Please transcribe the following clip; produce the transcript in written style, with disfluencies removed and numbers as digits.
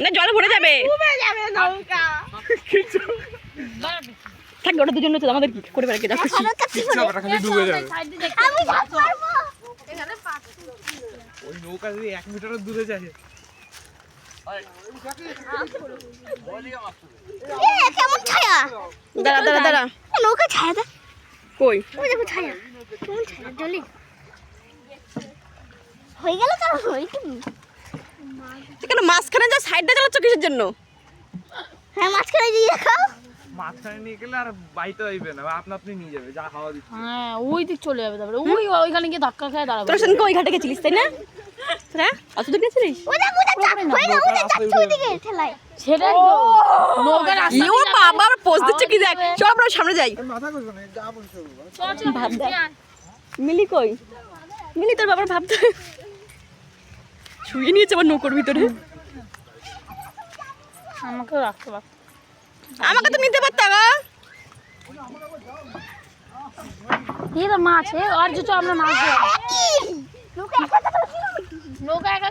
না জলে ভরে যাবে থাক ওটা দুজন হচ্ছে আমাদের কি করে বেড়াকে যাচ্ছে ওই নৌকা যদি 1 মিটারের দূরে যায় কেমন ছায়া দাঁড়া দাঁড়া দাঁড়া নৌকা ছায়া দা কই ওই দেখো ছায়া কেমন ছায়া জলে হয়ে গেল তো কেন মাঝখানে যা সাইডটা চালাচ্ছ কিসের জন্য হ্যাঁ মাঝখানে দিয়ে রাখো মাঝখানে নিয়ে গেলে আর বাইতে হইবে না আপনি নিয়ে যাবে যা হাওয়া দিচ্ছে হ্যাঁ ওই দিক চলে যাবে তারপরে ওইখানে গিয়ে ধাক্কা খেয়ে দাঁড়াবে তোর সঙ্গে ওই ঘাটে গেছিলিস তাই না হ্যাঁ অত দূর গেছিলিস ওই দেখো ওই না ওই যাচ্ছে ওইদিকে ঠেলায় সেটাই তো নৌকার রাস্তা ইও বাবা পোজ দিচ্ছে কি দেখ চল আমরা সামনে যাই মাথা কইছো না যা বলছো ভাব দেখ মিলি কই মিলি তোর বাবার ভাব দে শুয়ে নিয়েছে আবার নৌকোর ভিতরে আমাকেও রাখতে পারত আমাকে তো নিতে পারতাম ये तो माछ है और जो আমরা মাছ নৌকা নৌকা একা